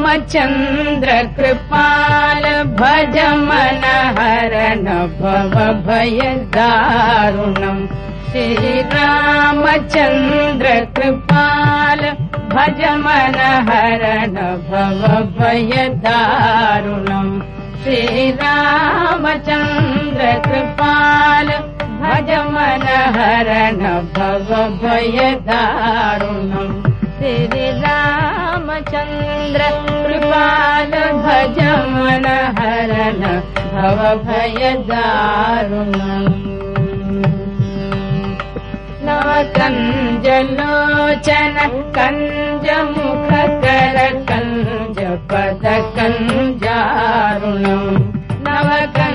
रामचन्द्र कृपाल भज मन हरण भव भय दारुणम् श्रीरामचन्द्र कृपाल भज मन हरण भव भय दारुणम् श्रीरामचन्द्र कृपाल भज मन हरण भव भय दारुणम् श्रीरामचन्द्र कृपाल भज मन हरण भव भय दारुणम् नवकञ्जलोचन कञ्जमुख कर कञ्ज पद कञ्जारुणम् नवकञ्जलोचन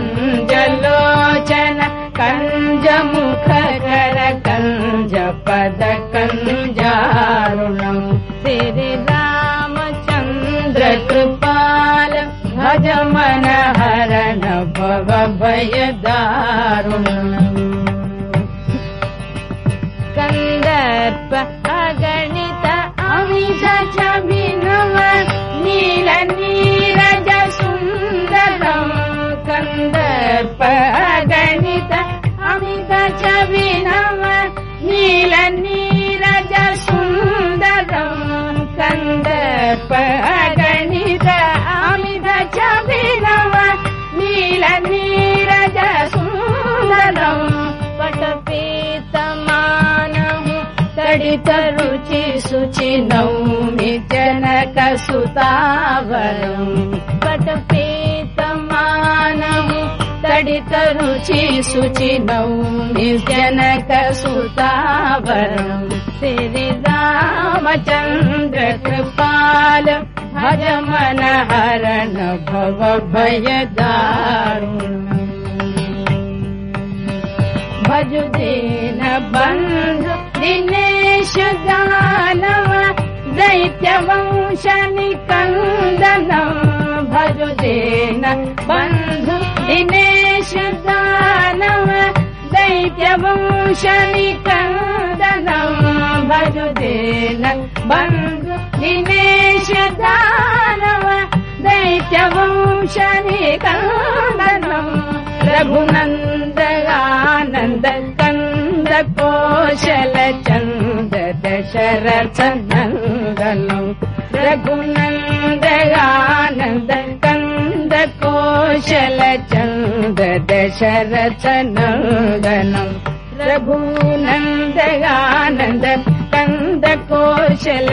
कञ्जमुख कर कञ्ज पद कञ्जारुणम् श्रीरामचन्द्र कृपाल भज मन हरण भव भय दारुणम् कंदर्प अगणित अमिष छबिनव नील नीरज सुन्दरम् कंदर्प अगणित अमिष छबिनव नील नीरज सुन्दरम् कंदर्प अगणित अमिष छबिनव नील नीरज सुन्दरम् पटपीतमानम् तडित रुचि शुचि नौमि जनक सुतावरम् पटपीतमानम् तडित रुचि शुचि नौमि जनक सुतावरम् श्रीरामचन्द्र कृपाल भज मन हरण भव भय दारुणम् भज दीन बन्धु दिनेश दानव दैत्य वंश निकन्दनम् भज दीन बन्धु दिनेश दानव दैत्य वंश निकन्दनम् भज दीन बन्धु दिनेश दानव दैत्य वंश निकन्दनम् रघुनन्द आनन्द कन्द कौशल चन्द दशरथ नन्दनम् रघुनन्द आनन्द कन्द कौशल चन्द दशरथ नन्दनम् रघुनन्द आनन्द कन्द कौशल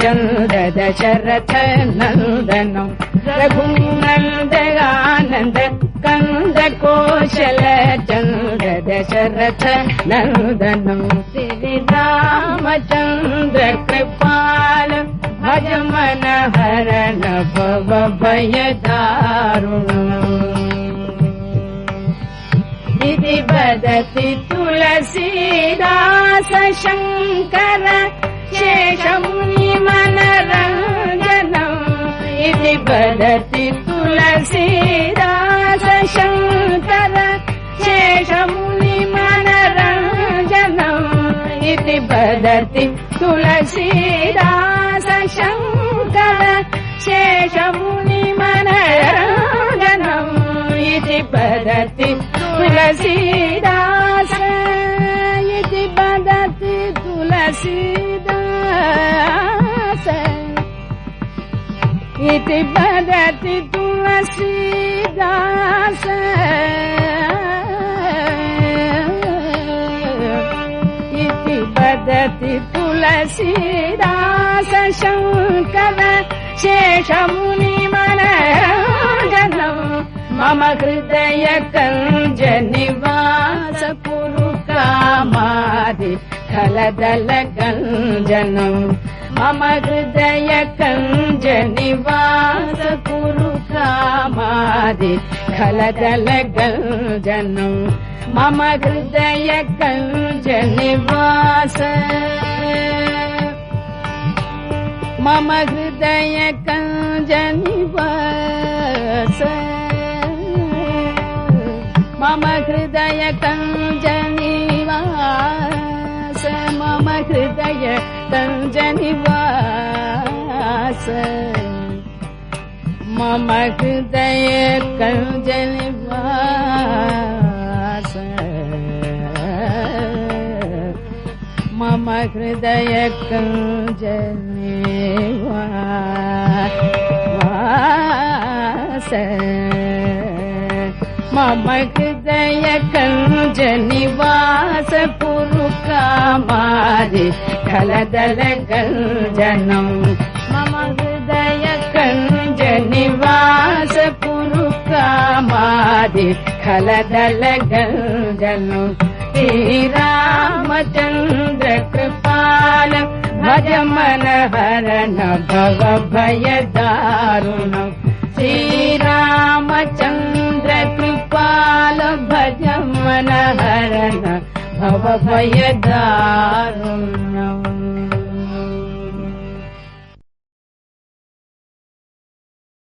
चन्द दशरथ नन्दनम् रघुनन्द आनन्द कंद कौशल चन्द्र दशरथ नन्दनम् श्रीरामचन्द्र कृपाल भज मन हरण भव भय दारुणम् इति वदति तुलसीदास शङ्कर शेषमुनि मनरञ्जनम् इति वदति तुलसीदास शङ्कर शेषमुनि मनरञ्जनम् इति वदति तुलसीदास शङ्कर शेषमुनि मनरञ्जनम् इति वदति तुलसीदास इति वदति तुलसीदास इति वदति तुलसीदास इति वदति तुलसीदास शङ्कर शेषमुनि मनरञ्जनम् मम हृदय कञ्ज निवास कुरु कामादि खलदल गञ्जनम् मम हृदय कञ्ज निवास कुरु कामादि खलदल गञ्जनम् मम हृदय कञ्ज निवास मम हृदय कञ्ज निवास मम हृदय कञ्ज निवास मम हृदय कञ्ज निवास मम हृदय कंजनिवास मम हृदय कंजनिवास मम हृदय कंजनिवास पुरुकामादि खलदल गंजनम मम हृदय कंजनिवास पुरुकामादि खलदल गंजनम श्री रामचंद्र कृपाल भज मन हरण भव भय दारुणम श्री रामचंद्र कृपाल भज मन हरण भव भय दारुणम।